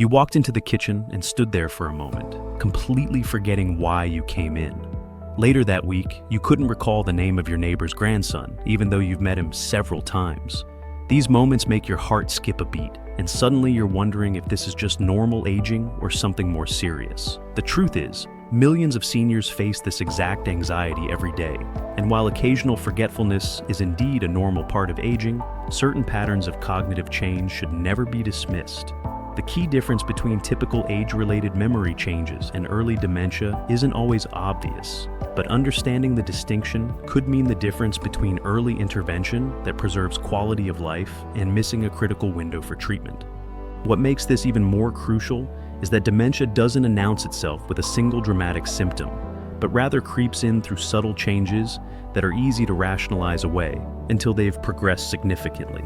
You walked into the kitchen and stood there for a moment, completely forgetting why you came in. Later that week, you couldn't recall the name of your neighbor's grandson, even though you've met him several times. These moments make your heart skip a beat, and suddenly you're wondering if this is just normal aging or something more serious. The truth is, millions of seniors face this exact anxiety every day, and while occasional forgetfulness is indeed a normal part of aging, certain patterns of cognitive change should never be dismissed. The key difference between typical age-related memory changes and early dementia isn't always obvious, but understanding the distinction could mean the difference between early intervention that preserves quality of life and missing a critical window for treatment. What makes this even more crucial is that dementia doesn't announce itself with a single dramatic symptom, but rather creeps in through subtle changes that are easy to rationalize away until they've progressed significantly.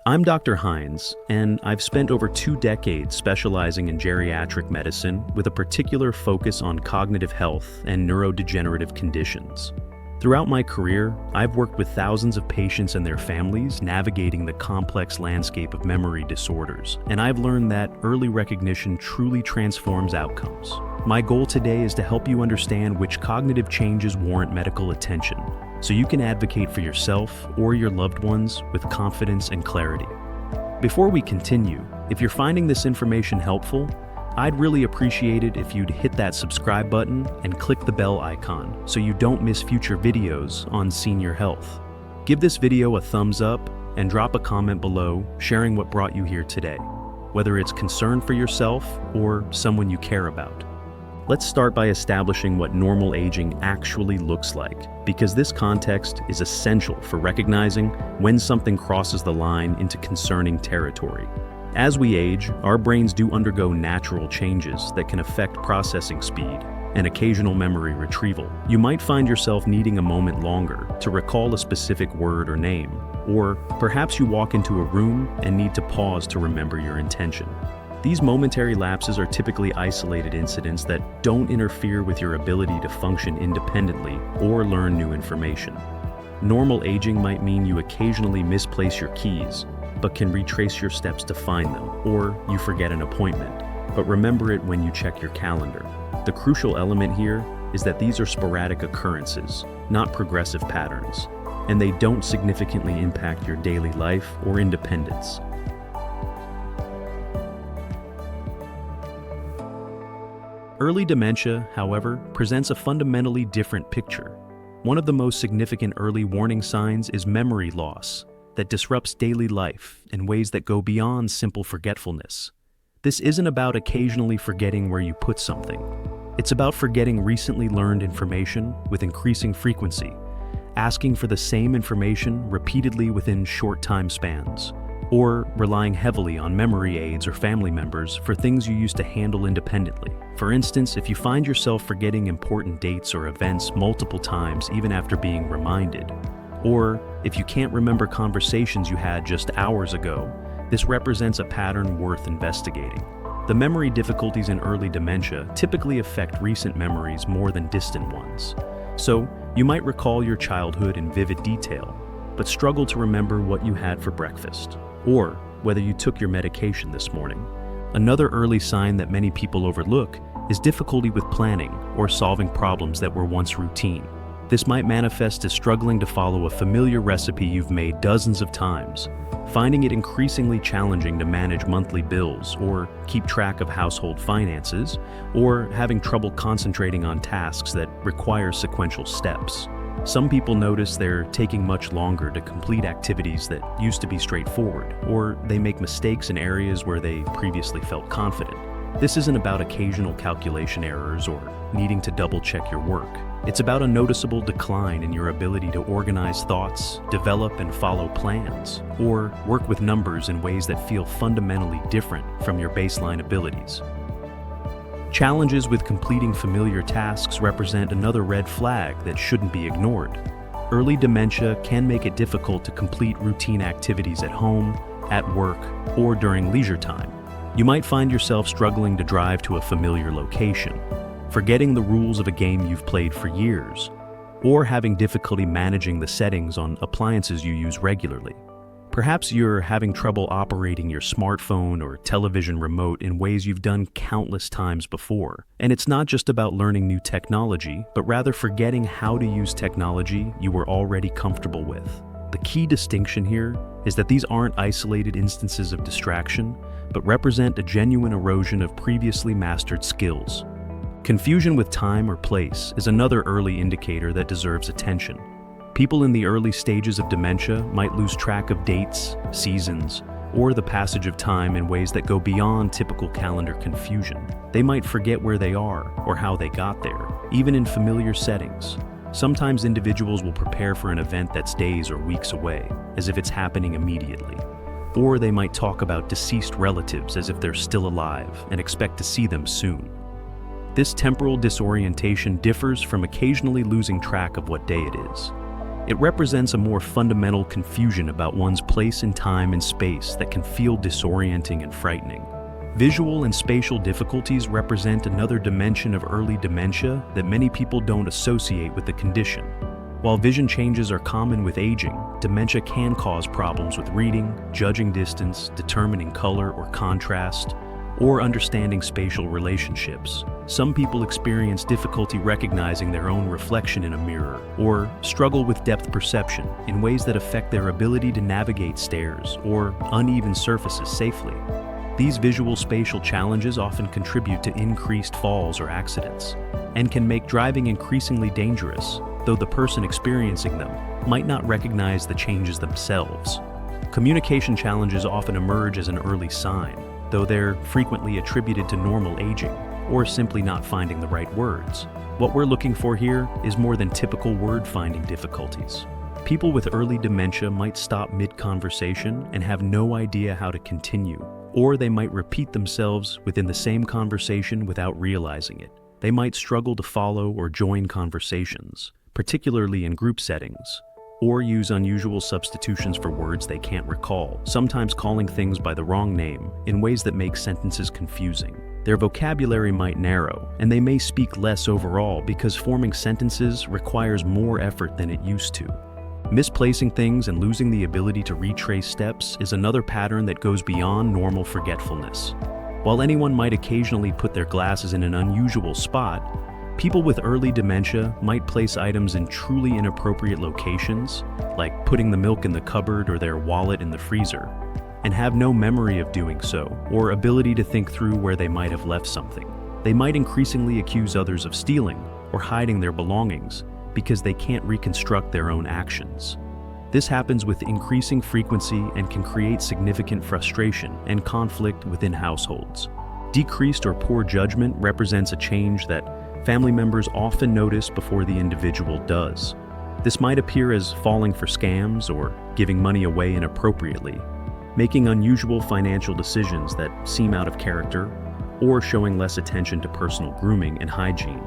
I'm Dr. Hines, and I've spent over 2 decades specializing in geriatric medicine with a particular focus on cognitive health and neurodegenerative conditions. Throughout my career, I've worked with thousands of patients and their families navigating the complex landscape of memory disorders, and I've learned that early recognition truly transforms outcomes. My goal today is to help you understand which cognitive changes warrant medical attention, so you can advocate for yourself or your loved ones with confidence and clarity. Before we continue, if you're finding this information helpful, I'd really appreciate it if you'd hit that subscribe button and click the bell icon so you don't miss future videos on senior health. Give this video a thumbs up and drop a comment below sharing what brought you here today, whether it's concern for yourself or someone you care about. Let's start by establishing what normal aging actually looks like, because this context is essential for recognizing when something crosses the line into concerning territory. As we age, our brains do undergo natural changes that can affect processing speed and occasional memory retrieval. You might find yourself needing a moment longer to recall a specific word or name, or perhaps you walk into a room and need to pause to remember your intention. These momentary lapses are typically isolated incidents that don't interfere with your ability to function independently or learn new information. Normal aging might mean you occasionally misplace your keys, but can retrace your steps to find them, or you forget an appointment, but remember it when you check your calendar. The crucial element here is that these are sporadic occurrences, not progressive patterns, and they don't significantly impact your daily life or independence. Early dementia, however, presents a fundamentally different picture. One of the most significant early warning signs is memory loss that disrupts daily life in ways that go beyond simple forgetfulness. This isn't about occasionally forgetting where you put something. It's about forgetting recently learned information with increasing frequency, asking for the same information repeatedly within short time spans, or relying heavily on memory aids or family members for things you used to handle independently. For instance, if you find yourself forgetting important dates or events multiple times even after being reminded, or if you can't remember conversations you had just hours ago, this represents a pattern worth investigating. The memory difficulties in early dementia typically affect recent memories more than distant ones. So, you might recall your childhood in vivid detail, but struggle to remember what you had for breakfast, or whether you took your medication this morning. Another early sign that many people overlook is difficulty with planning or solving problems that were once routine. This might manifest as struggling to follow a familiar recipe you've made dozens of times, finding it increasingly challenging to manage monthly bills or keep track of household finances, or having trouble concentrating on tasks that require sequential steps. Some people notice they're taking much longer to complete activities that used to be straightforward, or they make mistakes in areas where they previously felt confident. This isn't about occasional calculation errors or needing to double-check your work. It's about a noticeable decline in your ability to organize thoughts, develop and follow plans, or work with numbers in ways that feel fundamentally different from your baseline abilities. Challenges with completing familiar tasks represent another red flag that shouldn't be ignored. Early dementia can make it difficult to complete routine activities at home, at work, or during leisure time. You might find yourself struggling to drive to a familiar location, forgetting the rules of a game you've played for years, or having difficulty managing the settings on appliances you use regularly. Perhaps you're having trouble operating your smartphone or television remote in ways you've done countless times before. And it's not just about learning new technology, but rather forgetting how to use technology you were already comfortable with. The key distinction here is that these aren't isolated instances of distraction, but represent a genuine erosion of previously mastered skills. Confusion with time or place is another early indicator that deserves attention. People in the early stages of dementia might lose track of dates, seasons, or the passage of time in ways that go beyond typical calendar confusion. They might forget where they are or how they got there, even in familiar settings. Sometimes individuals will prepare for an event that's days or weeks away, as if it's happening immediately. Or they might talk about deceased relatives as if they're still alive and expect to see them soon. This temporal disorientation differs from occasionally losing track of what day it is. It represents a more fundamental confusion about one's place in time and space that can feel disorienting and frightening. Visual and spatial difficulties represent another dimension of early dementia that many people don't associate with the condition. While vision changes are common with aging, dementia can cause problems with reading, judging distance, determining color or contrast, or understanding spatial relationships. Some people experience difficulty recognizing their own reflection in a mirror, or struggle with depth perception in ways that affect their ability to navigate stairs or uneven surfaces safely. These visual spatial challenges often contribute to increased falls or accidents, and can make driving increasingly dangerous, though the person experiencing them might not recognize the changes themselves. Communication challenges often emerge as an early sign, though they're frequently attributed to normal aging or simply not finding the right words. What we're looking for here is more than typical word-finding difficulties. People with early dementia might stop mid-conversation and have no idea how to continue, or they might repeat themselves within the same conversation without realizing it. They might struggle to follow or join conversations, particularly in group settings, or use unusual substitutions for words they can't recall, sometimes calling things by the wrong name in ways that make sentences confusing. Their vocabulary might narrow, and they may speak less overall because forming sentences requires more effort than it used to. Misplacing things and losing the ability to retrace steps is another pattern that goes beyond normal forgetfulness. While anyone might occasionally put their glasses in an unusual spot, people with early dementia might place items in truly inappropriate locations, like putting the milk in the cupboard or their wallet in the freezer, and have no memory of doing so or ability to think through where they might have left something. They might increasingly accuse others of stealing or hiding their belongings because they can't reconstruct their own actions. This happens with increasing frequency and can create significant frustration and conflict within households. Decreased or poor judgment represents a change that family members often notice before the individual does. This might appear as falling for scams or giving money away inappropriately, making unusual financial decisions that seem out of character, or showing less attention to personal grooming and hygiene.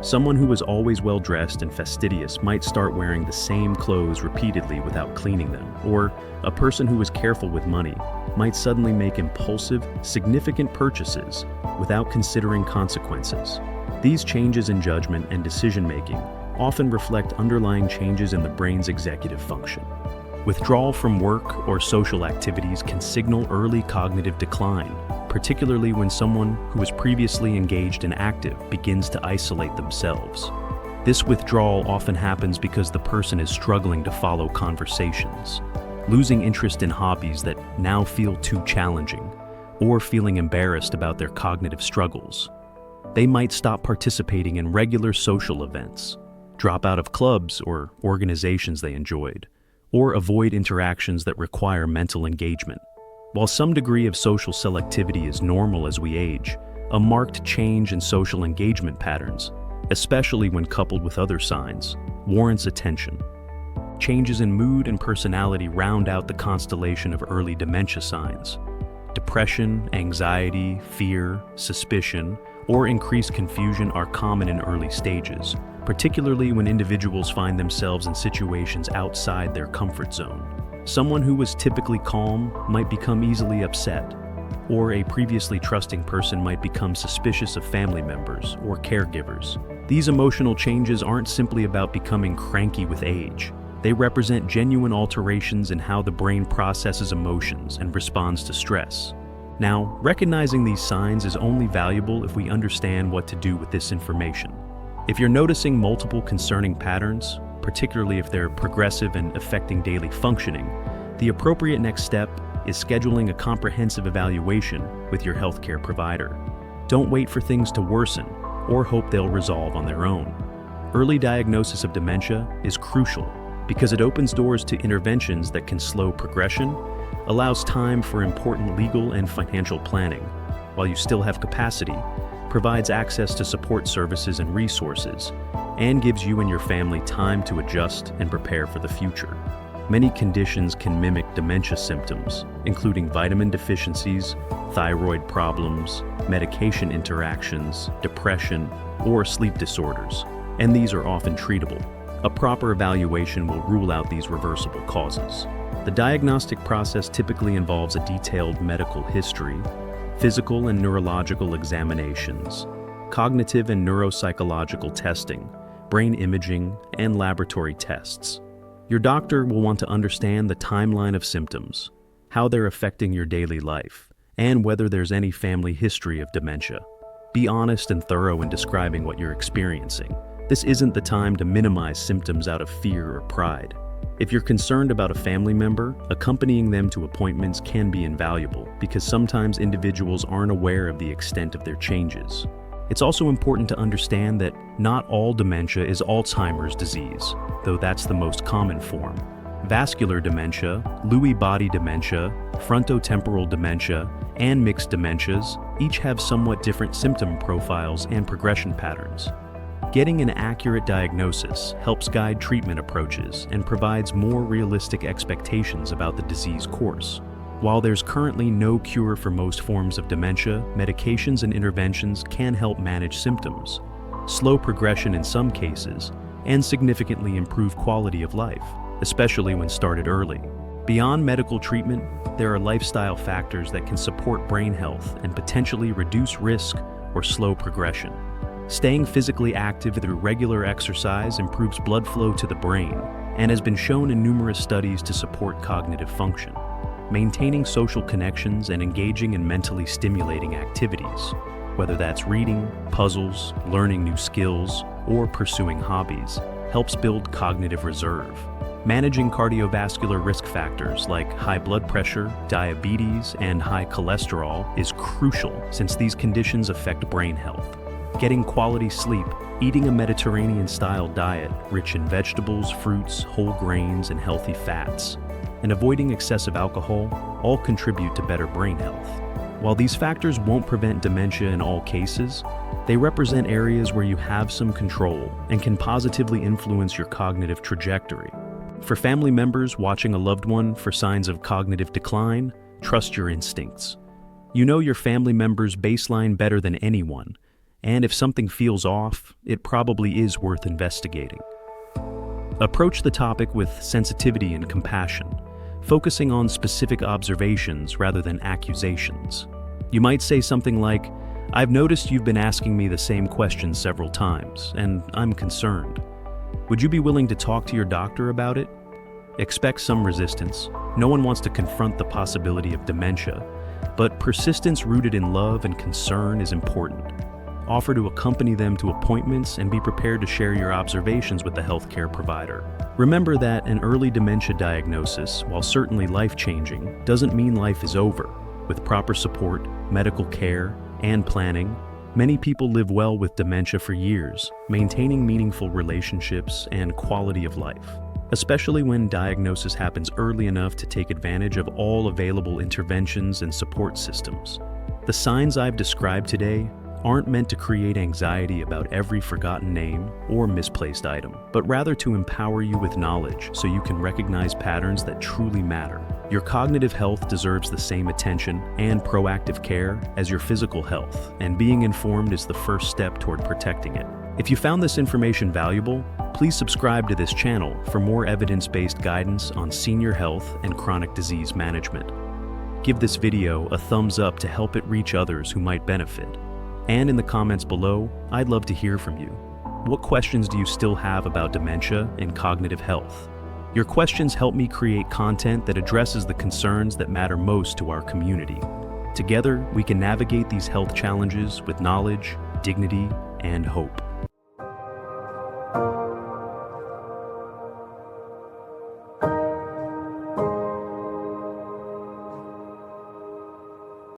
Someone who was always well-dressed and fastidious might start wearing the same clothes repeatedly without cleaning them, or a person who was careful with money might suddenly make impulsive, significant purchases without considering consequences. These changes in judgment and decision-making often reflect underlying changes in the brain's executive function. Withdrawal from work or social activities can signal early cognitive decline, particularly when someone who was previously engaged and active begins to isolate themselves. This withdrawal often happens because the person is struggling to follow conversations, losing interest in hobbies that now feel too challenging, or feeling embarrassed about their cognitive struggles. They might stop participating in regular social events, drop out of clubs or organizations they enjoyed, or avoid interactions that require mental engagement. While some degree of social selectivity is normal as we age, a marked change in social engagement patterns, especially when coupled with other signs, warrants attention. Changes in mood and personality round out the constellation of early dementia signs. Depression, anxiety, fear, suspicion, or increased confusion are common in early stages, particularly when individuals find themselves in situations outside their comfort zone. Someone who was typically calm might become easily upset, or a previously trusting person might become suspicious of family members or caregivers. These emotional changes aren't simply about becoming cranky with age. They represent genuine alterations in how the brain processes emotions and responds to stress. Now, recognizing these signs is only valuable if we understand what to do with this information. If you're noticing multiple concerning patterns, particularly if they're progressive and affecting daily functioning, the appropriate next step is scheduling a comprehensive evaluation with your healthcare provider. Don't wait for things to worsen or hope they'll resolve on their own. Early diagnosis of dementia is crucial because it opens doors to interventions that can slow progression, allows time for important legal and financial planning, while you still have capacity, provides access to support services and resources, and gives you and your family time to adjust and prepare for the future. Many conditions can mimic dementia symptoms, including vitamin deficiencies, thyroid problems, medication interactions, depression, or sleep disorders, and these are often treatable. A proper evaluation will rule out these reversible causes. The diagnostic process typically involves a detailed medical history, physical and neurological examinations, cognitive and neuropsychological testing, brain imaging, and laboratory tests. Your doctor will want to understand the timeline of symptoms, how they're affecting your daily life, and whether there's any family history of dementia. Be honest and thorough in describing what you're experiencing. This isn't the time to minimize symptoms out of fear or pride. If you're concerned about a family member, accompanying them to appointments can be invaluable because sometimes individuals aren't aware of the extent of their changes. It's also important to understand that not all dementia is Alzheimer's disease, though that's the most common form. Vascular dementia, Lewy body dementia, frontotemporal dementia, and mixed dementias each have somewhat different symptom profiles and progression patterns. Getting an accurate diagnosis helps guide treatment approaches and provides more realistic expectations about the disease course. While there's currently no cure for most forms of dementia, medications and interventions can help manage symptoms, slow progression in some cases, and significantly improve quality of life, especially when started early. Beyond medical treatment, there are lifestyle factors that can support brain health and potentially reduce risk or slow progression. Staying physically active through regular exercise improves blood flow to the brain and has been shown in numerous studies to support cognitive function. Maintaining social connections and engaging in mentally stimulating activities, whether that's reading, puzzles, learning new skills, or pursuing hobbies, helps build cognitive reserve. Managing cardiovascular risk factors like high blood pressure, diabetes, and high cholesterol is crucial since these conditions affect brain health. Getting quality sleep, eating a Mediterranean-style diet rich in vegetables, fruits, whole grains, and healthy fats, and avoiding excessive alcohol all contribute to better brain health. While these factors won't prevent dementia in all cases, they represent areas where you have some control and can positively influence your cognitive trajectory. For family members watching a loved one for signs of cognitive decline, trust your instincts. You know your family member's baseline better than anyone, and if something feels off, it probably is worth investigating. Approach the topic with sensitivity and compassion, focusing on specific observations rather than accusations. You might say something like, "I've noticed you've been asking me the same question several times, and I'm concerned. Would you be willing to talk to your doctor about it?" Expect some resistance. No one wants to confront the possibility of dementia, but persistence rooted in love and concern is important. Offer to accompany them to appointments and be prepared to share your observations with the healthcare provider. Remember that an early dementia diagnosis, while certainly life-changing, doesn't mean life is over. With proper support, medical care, and planning, many people live well with dementia for years, maintaining meaningful relationships and quality of life, especially when diagnosis happens early enough to take advantage of all available interventions and support systems. The signs I've described today aren't meant to create anxiety about every forgotten name or misplaced item, but rather to empower you with knowledge so you can recognize patterns that truly matter. Your cognitive health deserves the same attention and proactive care as your physical health, and being informed is the first step toward protecting it. If you found this information valuable, please subscribe to this channel for more evidence-based guidance on senior health and chronic disease management. Give this video a thumbs up to help it reach others who might benefit. And in the comments below, I'd love to hear from you. What questions do you still have about dementia and cognitive health? Your questions help me create content that addresses the concerns that matter most to our community. Together, we can navigate these health challenges with knowledge, dignity, and hope.